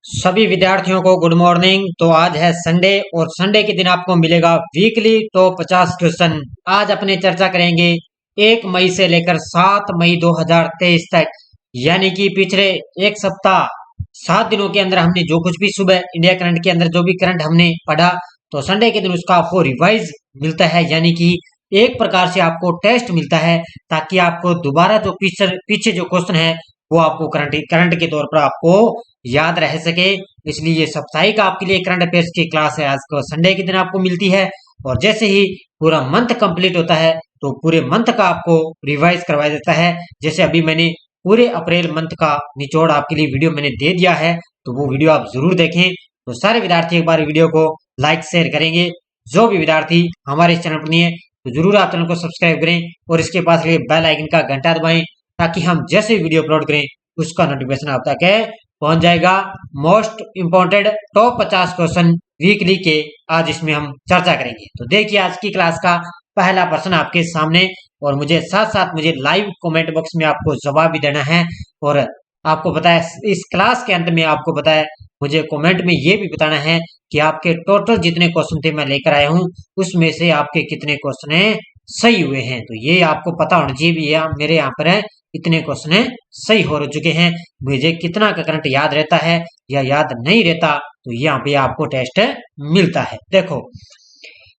सभी विद्यार्थियों को गुड मॉर्निंग। तो आज है संडे और संडे के दिन आपको मिलेगा वीकली टॉप 50 क्वेश्चन। आज अपने चर्चा करेंगे 1 मई से लेकर 7 मई 2023 तक, यानी कि पिछले एक सप्ताह 7 दिनों के अंदर हमने जो कुछ भी सुबह इंडिया करंट के अंदर जो भी करंट हमने पढ़ा, तो संडे के दिन उसका आपको रिवाइज मिलता है, यानी कि एक प्रकार से आपको टेस्ट मिलता है, ताकि आपको दोबारा जो पीछे जो क्वेश्चन है वो आपको करंट के तौर पर आपको याद रह सके। इसलिए ये साप्ताहिक आपके लिए करंट अफेयर्स की क्लास है, आज को संडे के दिन आपको मिलती है। और जैसे ही पूरा मंथ कंप्लीट होता है तो पूरे मंथ का आपको रिवाइज करवाया जाता है। जैसे अभी मैंने पूरे अप्रैल मंथ का निचोड़ आपके लिए वीडियो मैंने दे दिया है, तो वो वीडियो आप जरूर देखें। तो सारे विद्यार्थी एक बार वीडियो को लाइक शेयर करेंगे। जो भी विद्यार्थी हमारे इस चैनल पर नहीं है तो जरूर आप चैनल को सब्सक्राइब करें और इसके पास बेल आइकन का घंटा दबाएं, ताकि हम जैसे वीडियो अपलोड करें उसका नोटिफिकेशन आप तक पहुंच जाएगा। Most important top 50 question weekly के आज इसमें हम चर्चा करेंगे। तो देखिए आज की क्लास का पहला प्रश्न आपके सामने, और मुझे साथ साथ मुझे लाइव कमेंट बॉक्स में आपको जवाब भी देना है। और आपको पता है इस क्लास के अंत में आपको पता है मुझे कमेंट में ये भी बताना है कि आपके टोटल जितने क्वेश्चन थे मैं लेकर आया हूं उसमें से आपके कितने क्वेश्चन सही हुए हैं। तो ये आपको पता होना चाहिए भी मेरे यहाँ पर है इतने क्वेश्चन सही हो चुके हैं, मुझे कितना का करंट याद रहता है या याद नहीं रहता, तो यहाँ पे आपको टेस्ट मिलता है। देखो,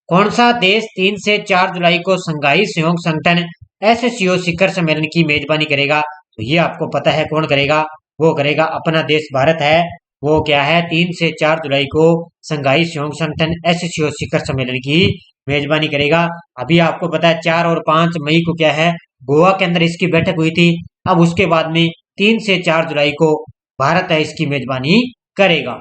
कौन सा देश 3 से 4 जुलाई को शंघाई सहयोग संगठन एससीओ शिखर सम्मेलन की मेजबानी करेगा? तो ये आपको पता है कौन करेगा, वो करेगा अपना देश भारत है। वो क्या है, 3 से 4 जुलाई को शंघाई सहयोग संगठन एससीओ शिखर सम्मेलन की मेजबानी करेगा। अभी आपको पता है 4 और 5 मई को क्या है, गोवा के अंदर इसकी बैठक हुई थी। अब उसके बाद में 3 से 4 जुलाई को भारत है इसकी मेजबानी करेगा।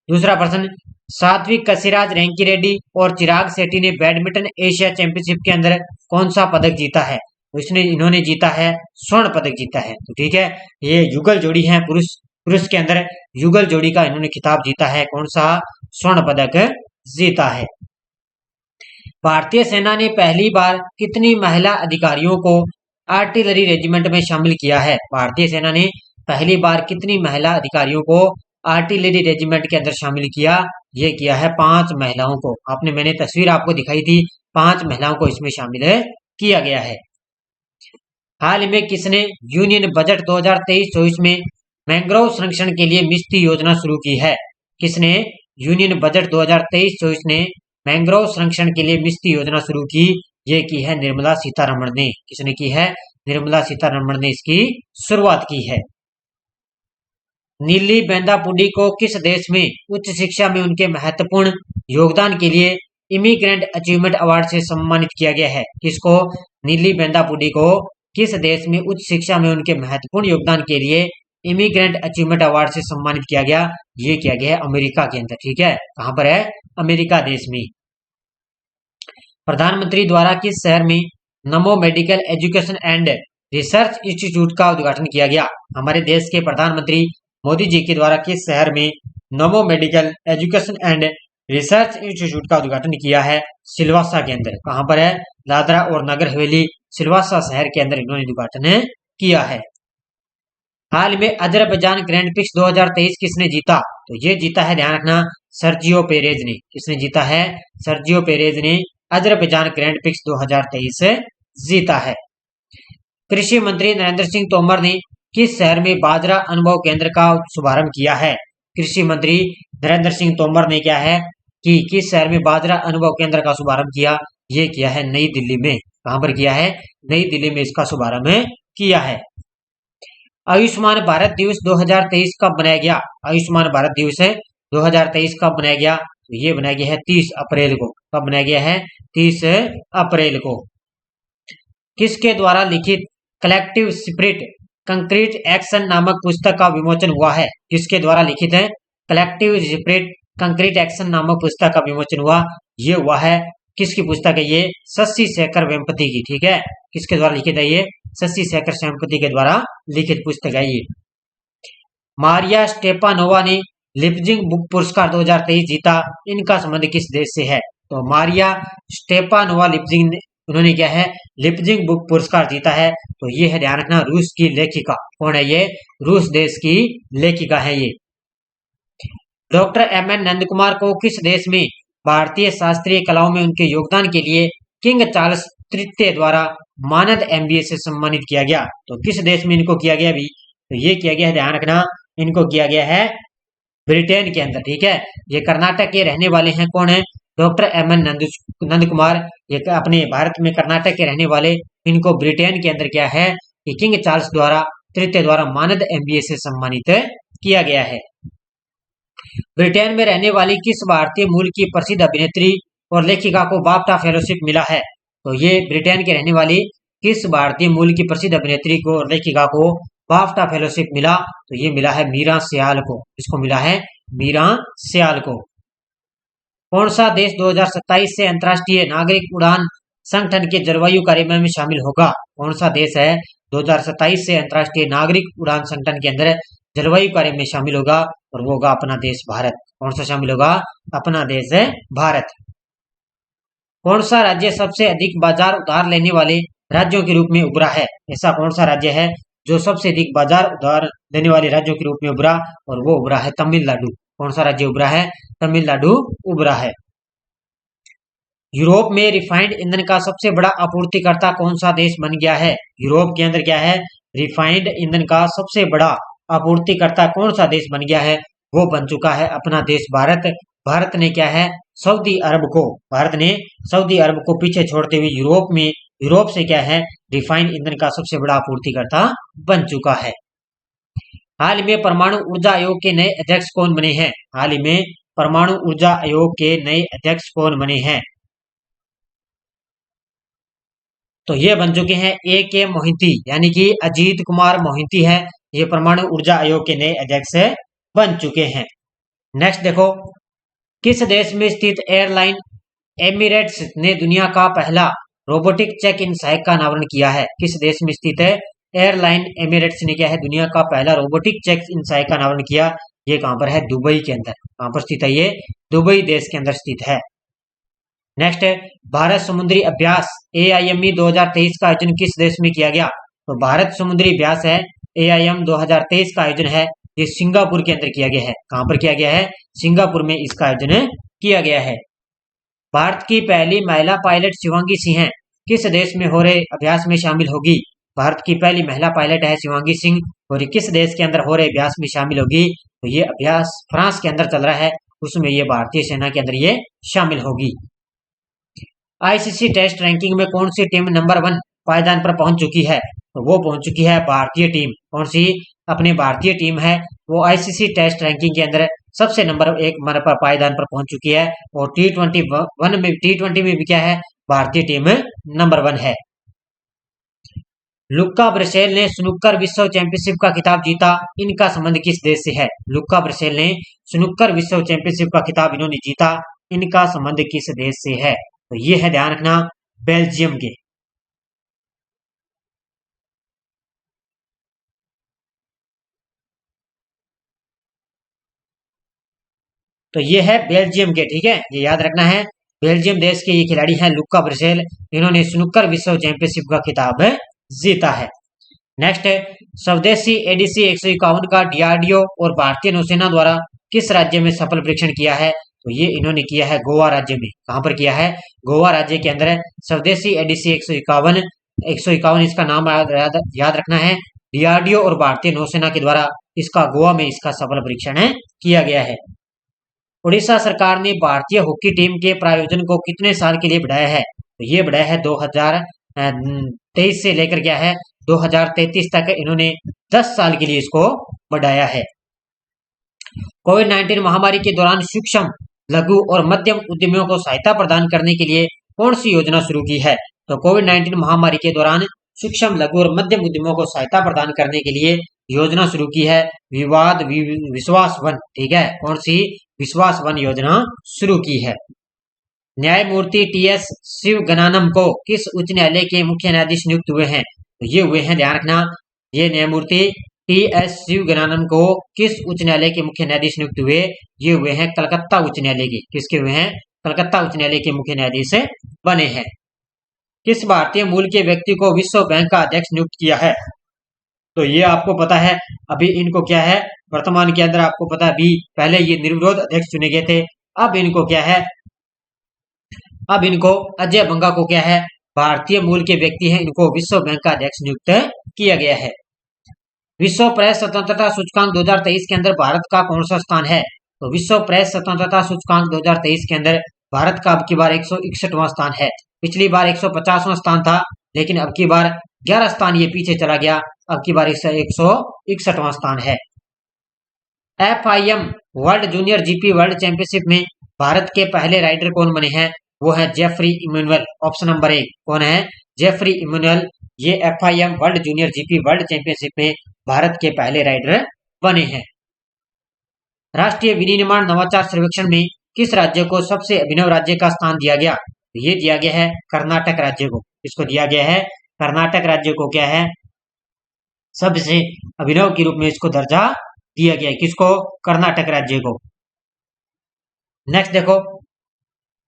दूसरा प्रश्न, सात्विक कशिराज रेंकी रेड्डी और चिराग शेट्टी ने बैडमिंटन एशिया चैंपियनशिप के अंदर कौन सा पदक जीता है? तो इन्होंने जीता है स्वर्ण पदक जीता है। तो ठीक है, ये युगल जोड़ी है, पुरुष के अंदर युगल जोड़ी का इन्होंने खिताब जीता है। कौन सा? स्वर्ण पदक जीता है। भारतीय सेना ने पहली बार कितनी महिला अधिकारियों को आर्टिलरी रेजिमेंट में शामिल किया है? भारतीय सेना ने पहली बार कितनी महिला अधिकारियों को आर्टिलरी रेजिमेंट के अंदर शामिल किया? ये किया है 5 महिलाओं को। मैंने तस्वीर आपको दिखाई थी, 5 महिलाओं को इसमें शामिल किया गया है। हाल में किसने यूनियन बजट 2023-24 में मैंग्रोव संरक्षण के लिए मिस्टी योजना शुरू की है? किसने यूनियन बजट 2023-24 ने मैंग्रोव संरक्षण के लिए मिस्टी योजना शुरू की? ये की है निर्मला सीतारमण ने। किसने की है? निर्मला सीतारमण ने इसकी शुरुआत की है। नीली बेंदापुडी को किस देश में उच्च शिक्षा में उनके महत्वपूर्ण योगदान के लिए इमिग्रेंट अचीवमेंट अवार्ड से सम्मानित किया गया है? किसको? नीली बेंदापुडी को किस देश में उच्च शिक्षा में उनके महत्वपूर्ण योगदान के लिए इमिग्रेंट अचीवमेंट अवार्ड से सम्मानित किया गया? ये किया गया है अमेरिका के अंदर। ठीक है, कहां पर है? अमेरिका देश में। प्रधानमंत्री द्वारा किस शहर में नमो medical education and research institute का उद्घाटन किया गया? हमारे देश के प्रधानमंत्री मोदी जी के द्वारा किस शहर में नमो medical education and research institute का उद्घाटन किया है? सिलवासा के अंदर। कहां पर है? दादरा और नगर हवेली सिलवासा शहर के अंदर इन्होंने उद्घाटन किया है। हाल में अजरबैजान ग्रैंड प्रिक्स 2023 किसने जीता? तो ये जीता है, ध्यान रखना, सर्जियो पेरेज ने। किसने जीता है? सर्जियो पेरेज ने अजरबैजान ग्रैंड प्रिक्स 2023 जीता है। कृषि मंत्री नरेंद्र सिंह तोमर ने किस शहर में बाजरा अनुभव केंद्र का शुभारंभ किया है? कृषि मंत्री नरेंद्र सिंह तोमर ने क्या है कि किस शहर में बाजरा अनुभव केंद्र का शुभारंभ किया? ये किया है नई दिल्ली में। कहां पर किया है? नई दिल्ली में इसका शुभारंभ किया है। आयुष्मान भारत दिवस 2023 कब बनाया गया? आयुष्मान भारत दिवस 2023 कब बनाया गया? तो ये बनाया गया है 30 अप्रैल को। कब बनाया गया है? 30 अप्रैल को। किसके द्वारा लिखित कलेक्टिव स्पिरिट कंक्रीट एक्शन नामक पुस्तक का विमोचन हुआ है? किसके द्वारा लिखित है कलेक्टिव स्पिरिट कंक्रीट एक्शन नामक पुस्तक का विमोचन हुआ? ये हुआ है, किसकी पुस्तक है ये? शशि शेखर वेम्पति की। ठीक है, किसके द्वारा लिखित है ये? शशि शेखर वेम्पति के द्वारा लिखित पुस्तक है ये। मारिया स्टेपानोवा ने लिप्जिंग बुक पुरस्कार 2023 जीता, इनका संबंध किस देश से है? तो मारिया स्टेपानोवा लिप्जिंग, उन्होंने क्या है? लिप्जिंग बुक पुरस्कार जीता है। तो ये है, ध्यान रखना, रूस की लेखिका। कौन है ये? रूस देश की लेखिका है ये। Doctor M N Nand Kumar को किस देश में भारतीय शास्त्रीय कलाओं में उनके योगदान के लिए किंग चार्ल्स तृतीय द्वारा मानद एमबीए से सम्मानित किया गया? तो किस देश में इनको किया गया भी? तो ये किया गया है, ध्यान रखना, इनको किया गया है ब्रिटेन के अंदर। ठीक है, ये कर्नाटक के रहने वाले हैं। कौन है? Doctor M N Nand Kumar. ये अपने भारत में कर्नाटक के रहने वाले, इनको ब्रिटेन के अंदर क्या है कि किंग चार्ल्स द्वारा तृतीय द्वारा मानद एमबीए से सम्मानित किया गया है। ब्रिटेन में रहने वाली किस भारतीय मूल की प्रसिद्ध अभिनेत्री और लेखिका को बाफ्टा फेलोशिप मिला है? तो ये ब्रिटेन के रहने वाली किस भारतीय मूल की प्रसिद्ध अभिनेत्री को और लेखिका को बाफ्टा फेलोशिप मिला? तो ये मिला है मीरा सियाल को। इसको मिला है मीरा सियाल को। कौन सा देश 2027 से अंतर्राष्ट्रीय नागरिक उड़ान संगठन के जलवायु कार्यक्रम में शामिल होगा? कौन सा देश है 2027 से अंतर्राष्ट्रीय नागरिक उड़ान संगठन के अंदर जलवायु कार्य में शामिल होगा? और वो होगा अपना देश भारत। कौन सा शामिल होगा? अपना देश है भारत। कौन सा राज्य सबसे अधिक बाजार उधार लेने वाले राज्यों के रूप में उभरा है? ऐसा कौन सा राज्य है जो सबसे अधिक बाजार उधार देने वाले राज्यों के रूप में उभरा? और वो उभरा है तमिलनाडु। कौन सा राज्य उभरा है? तमिलनाडु उभरा है। यूरोप में रिफाइंड ईंधन का सबसे बड़ा आपूर्तिकर्ता कौन सा देश बन गया है? यूरोप के अंदर क्या है? रिफाइंड ईंधन का सबसे बड़ा आपूर्तिकर्ता कौन सा देश बन गया है? वो बन चुका है अपना देश भारत। भारत ने क्या है? भारत ने सऊदी अरब को पीछे छोड़ते हुए यूरोप से क्या है? रिफाइंड ईंधन का सबसे बड़ा आपूर्तिकर्ता बन चुका है। हाल ही में परमाणु ऊर्जा आयोग के नए अध्यक्ष कौन बने हैं? हाल ही में परमाणु ऊर्जा आयोग के नए अध्यक्ष कौन बने हैं? तो ये बन चुके हैं ए के मोहिंती, यानी कि अजीत कुमार मोहिंती है, ये परमाणु ऊर्जा आयोग के नए अध्यक्ष बन चुके हैं। नेक्स्ट देखो, किस देश में स्थित एयरलाइन एमिरेट्स ने दुनिया का पहला रोबोटिक चेक इन सहायक का अनावरण किया है? किस देश में स्थित है एयरलाइन एमिरेट्स ने क्या है? दुनिया का पहला रोबोटिक चेक इन सहायक का अनावरण किया। ये कहां पर है? दुबई के अंदर। कहां पर स्थित है? ये दुबई देश के अंदर स्थित है। नेक्स्ट है, भारत समुद्री अभ्यास AIME 2023 का आयोजन किस देश में किया गया? तो भारत समुद्री अभ्यास है AIM 2023 का आयोजन है, ये सिंगापुर के अंदर किया गया है। कहां पर किया गया है? सिंगापुर में इसका आयोजन किया गया है। भारत की पहली महिला पायलट शिवांगी सिंह किस देश में हो रहे अभ्यास में शामिल होगी? भारत की पहली महिला पायलट है शिवांगी सिंह, और ये किस देश के अंदर हो रहे अभ्यास में शामिल होगी? तो ये अभ्यास फ्रांस के अंदर चल रहा है, उसमें ये भारतीय सेना के अंदर ये शामिल होगी। ICC टेस्ट रैंकिंग में कौन सी टीम नंबर 1 पायदान पर पहुंच चुकी है? तो वो पहुंच चुकी है भारतीय टीम। कौन सी? अपनी भारतीय टीम है वो ICC टेस्ट रैंकिंग के अंदर सबसे नंबर 1 पर पायदान पर पहुंच चुकी है। और T20 में भी क्या है? भारतीय टीम नंबर 1 है। लुक्का ब्रेसेल ने स्नूकर विश्व चैंपियनशिप का खिताब जीता, इनका संबंध किस देश से है? लुक्का ब्रेसेल ने स्नूकर विश्व चैंपियनशिप का खिताब इन्होंने जीता, इनका संबंध किस देश से है? तो ये है, ध्यान रखना, बेल्जियम के। तो ये है बेल्जियम के। ठीक है, ये याद रखना है, बेल्जियम देश के ये खिलाड़ी हैं लुक्का ब्रेसेल, इन्होंने स्नूकर विश्व चैंपियनशिप का खिताब जीता है। नेक्स्ट है, स्वदेशी ADC 151 का DRDO और भारतीय नौसेना द्वारा किस राज्य में सफल परीक्षण किया है? तो ये इन्होंने किया है गोवा राज्य में। कहां पर किया है? गोवा राज्य के अंदर स्वदेशी ADC 151 इसका नाम याद रखना है। DRDO और भारतीय नौसेना के द्वारा इसका गोवा में इसका सफल परीक्षण किया गया है। उड़ीसा सरकार ने भारतीय हॉकी टीम के प्रायोजन को कितने साल के लिए बढ़ाया है? तो ये बढ़ाया है 2023 से लेकर क्या है 2033 तक, इन्होंने 10 साल के लिए इसको बढ़ाया है। कोविड-19 महामारी के दौरान सूक्ष्म, लघु और मध्यम उद्यमियों को सहायता प्रदान करने के लिए कौन सी योजना शुरू की है? तो कोविड-19 महामारी के दौरान सूक्ष्म, लघु और मध्यम उद्यमियों को सहायता प्रदान करने के लिए योजना शुरू की है विश्वास वन। ठीक है, कौन सी? विश्वास वन योजना शुरू की है। न्यायमूर्ति TS शिवगनानम को किस उच्च न्यायालय के मुख्य न्यायाधीश नियुक्त हुए हैं? तो ये हुए हैं, ध्यान रखना, ये न्यायमूर्ति TS शिवगनानम को किस उच्च न्यायालय के मुख्य न्यायाधीश नियुक्त हुए? ये हुए हैं कलकत्ता उच्च न्यायालय के। किसके हुए हैं? कलकत्ता उच्च न्यायालय के मुख्य न्यायाधीश बने हैं। किस भारतीय मूल के व्यक्ति को विश्व बैंक का अध्यक्ष नियुक्त किया है? तो ये आपको पता है, अभी इनको क्या है वर्तमान के अंदर आपको पता भी पहले ये निर्विरोध अध्यक्ष चुने गए थे। अब इनको क्या है, अब इनको अजय बंगा को क्या है, भारतीय मूल के व्यक्ति हैं, इनको विश्व बैंक का अध्यक्ष नियुक्त किया गया है। विश्व प्रेस स्वतंत्रता सूचकांक 2023 के अंदर भारत का कौन सा स्थान है? तो विश्व प्रेस स्वतंत्रता सूचकांक 2023 के अंदर भारत का अब की बार 161वां स्थान है। पिछली बार 150वां स्थान था, लेकिन अब की बार 11 स्थान ये पीछे चला गया। अब की बार 161वां स्थान है। FIM world junior GP world championship में भारत के पहले राइडर कौन बने हैं? वो है जेफरी इमैनुअल। ऑप्शन नंबर 1 कौन है? Jeffrey Emmanuel. ये FIM world junior GP world championship में भारत के पहले राइडर बने हैं। राष्ट्रीय विनिर्माण नवाचार सर्वेक्षण में किस राज्य को सबसे अभिनव राज्य का स्थान दिया गया? ये दिया गया है कर्नाटक राज्य को। इसको दिया गया है कर्नाटक राज्य को क्या है, सबसे अभिनव के रूप में इसको दर्जा दिया गया है। किसको? कर्नाटक राज्य को। नेक्स्ट देखो,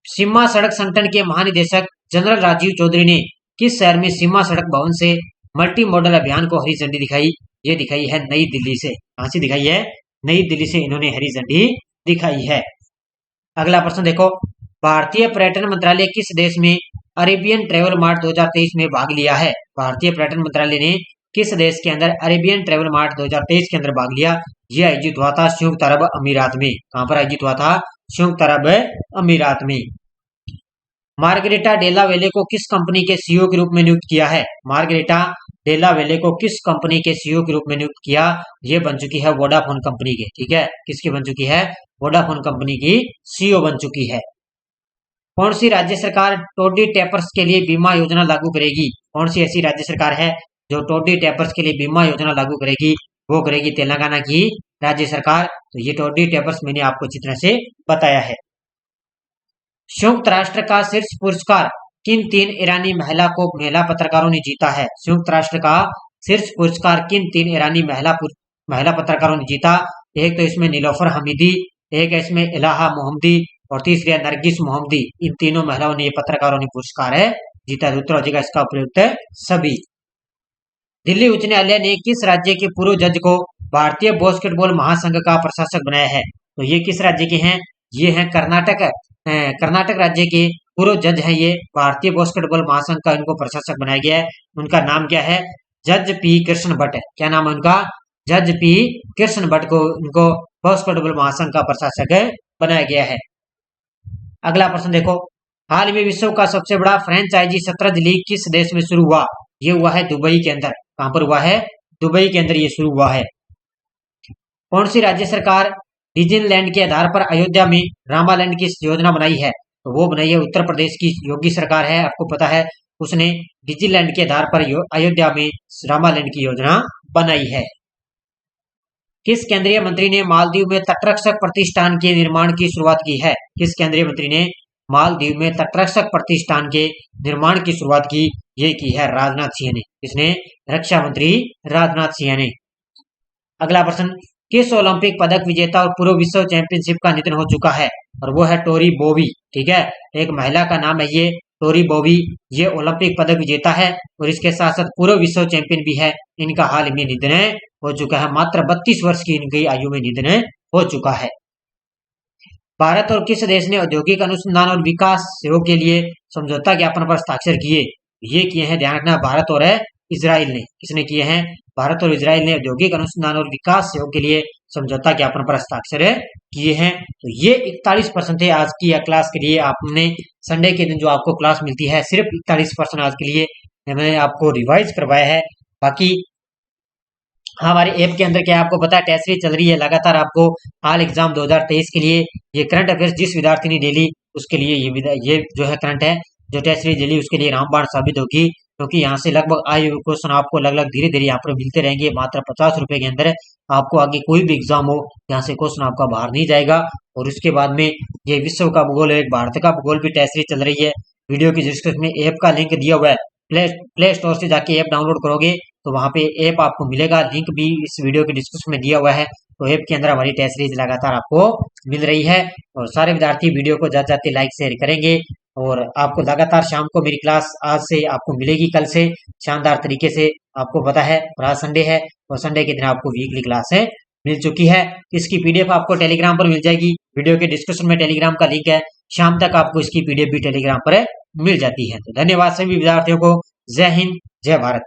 सीमा सड़क संगठन के महानिदेशक जनरल राजीव चौधरी ने किस शहर में सीमा सड़क भवन से मल्टी मॉडल अभियान को हरी झंडी दिखाई? ये दिखाई है नई दिल्ली से। कहां से दिखाई है? नई दिल्ली से इन्होंने हरी झंडी दिखाई है। अगला प्रश्न देखो, भारतीय पर्यटन मंत्रालय किस देश में अरेबियन ट्रेवल मार्ट 2023 में भाग लिया है? भारतीय पर्यटन मंत्रालय ने किस देश के अंदर अरेबियन ट्रेवल मार्ट 2023 के अंदर भाग लिया? यह आयोजित हुआ था संयुक्त अरब अमीरात में। कहां पर आयोजित हुआ था? संयुक्त अरब अमीरात में। मार्गरेटा डेला वेले को किस कंपनी के सीईओ के रूप में नियुक्त किया है? मार्गरेटा डेला वेले को किस कंपनी के सीईओ के रूप में नियुक्त किया? ये बन चुकी है वोडाफोन कंपनी के। ठीक है, किसकी बन चुकी है? वोडाफोन कंपनी की सीईओ बन चुकी है। कौन सी राज्य सरकार टोडी टैपर्स के लिए बीमा योजना लागू करेगी? कौन सी ऐसी राज्य सरकार है जो टोडी टैपर्स के लिए बीमा योजना लागू करेगी? वो करेगी तेलंगाना की राज्य सरकार। तो ये टोडी टैपर्स मैंने आपको अच्छी तरह से बताया है। संयुक्त राष्ट्र का शीर्ष पुरस्कार किन 3 ईरानी महिला पत्रकारों ने जीता है? संयुक्त राष्ट्र का शीर्ष पुरस्कार किन 3 ईरानी महिला पत्रकारों ने जीता? एक तो इसमें नीलोफर हमीदी, एक है इसमें इलाहा मोहम्मदी और तीसरी है नरगिस मोहम्मदी। इन तीनों महिलाओं ने, ये पत्रकारों ने पुरस्कार है जीता। उत्तर हो जाएगा इसका उपयुक्त सभी। दिल्ली उच्च न्यायालय ने किस राज्य के पूर्व जज को भारतीय बास्केटबॉल महासंघ का प्रशासक बनाया है? तो ये किस राज्य के हैं? ये हैं कर्नाटक राज्य के पूर्व जज हैं ये। भारतीय बास्केटबॉल महासंघ का इनको प्रशासक बनाया गया है। उनका नाम क्या है? जज पी कृष्ण भट्ट। क्या नाम है उनका? जज पी कृष्ण भट्ट को इनको बास्केटबॉल महासंघ का प्रशासक बनाया गया है। अगला प्रश्न देखो, हाल में विश्व का सबसे बड़ा फ्रेंचाइजी शतरंज लीग किस देश में शुरू हुआ? ये हुआ है दुबई के अंदर। कहां पर हुआ है? दुबई के अंदर ये शुरू हुआ है। कौन सी राज्य सरकार डिज्नीलैंड के आधार पर अयोध्या में रामालैंड की योजना बनाई है? तो वो बनाई है उत्तर प्रदेश की योगी सरकार है। आपको पता है उसने डिज्नीलैंड के आधार पर अयोध्या में रामालैंड की योजना बनाई है। किस केंद्रीय मंत्री ने मालदीव में तटरक्षक प्रतिष्ठान के निर्माण की शुरुआत की है? किस केंद्रीय मंत्री ने मालदीव में तटरक्षक प्रतिष्ठान के निर्माण की शुरुआत की? ये की है राजनाथ सिंह ने। किसने? रक्षा मंत्री राजनाथ सिंह ने। अगला प्रश्न, किस ओलंपिक पदक विजेता और पूर्व विश्व चैंपियनशिप का निधन हो चुका है? और वो है टोरी बोवी। ठीक है, एक महिला का नाम है ये टोरी बोवी। ये ओलंपिक पदक विजेता है और इसके साथ साथ पूर्व विश्व चैंपियन भी है। इनका हाल में निधन हो चुका है। मात्र 32 वर्ष की इनकी आयु में निधन हो चुका है। भारत और किस देश ने औद्योगिक अनुसंधान और विकास सहयोग के लिए समझौता ज्ञापन पर हस्ताक्षर किए? ये किए हैं, ध्यान रखना, भारत और इजराइल ने। किसने किए हैं? भारत और इजराइल ने औद्योगिक अनुसंधान और विकास सहयोग के लिए समझौता ज्ञापन पर हस्ताक्षर किए हैं। तो ये 41% है आज की क्लास के लिए। आपने संडे के दिन जो आपको क्लास मिलती है सिर्फ 41% आज के लिए मैंने आपको रिवाइज करवाया है। बाकी हमारे ऐप के अंदर क्या आपको पता है टेस्ट सीरीज चल रही है लगातार। आपको ऑल एग्जाम 2023 के लिए ये करंट अफेयर्स जिस विद्यार्थी ने डेली उसके लिए ये जो है करंट है जो टेस्ट सीरीज डेली उसके लिए रामबाण साबित होगी, क्योंकि यहाँ से लगभग आए हुए क्वेश्चन आपको अलग अलग धीरे धीरे यहाँ पर मिलते रहेंगे। मात्र 50 रुपए के अंदर आपको आगे कोई भी एग्जाम हो यहाँ से क्वेश्चन आपका बाहर नहीं जाएगा। और उसके बाद में ये विश्व का भूगोल एक भारत का भूगोल भी टेस्ट सीरीज चल रही है। वीडियो की डिस्क्रिप्शन में ऐप का लिंक दिया हुआ है। प्ले स्टोर से जाके ऐप डाउनलोड करोगे तो वहां पे ऐप आपको मिलेगा। लिंक भी इस वीडियो के डिस्क्रिप्शन में दिया हुआ है। तो ऐप के अंदर हमारी टेस्ट सीरीज लगातार आपको मिल रही है और सारे विद्यार्थी वीडियो को जाते जाते लाइक शेयर करेंगे। और आपको लगातार शाम को मेरी क्लास आज से आपको मिलेगी, कल से शानदार तरीके से। आपको पता है और आज संडे है और संडे के दिन आपको वीकली क्लास मिल चुकी है। इसकी पीडीएफ आपको टेलीग्राम पर मिल जाएगी। वीडियो के डिस्क्रिप्शन में टेलीग्राम का लिंक है। शाम तक आपको इसकी पीडीएफ भी टेलीग्राम पर मिल जाती है। तो धन्यवाद सभी विद्यार्थियों को। जय हिंद, जय भारत।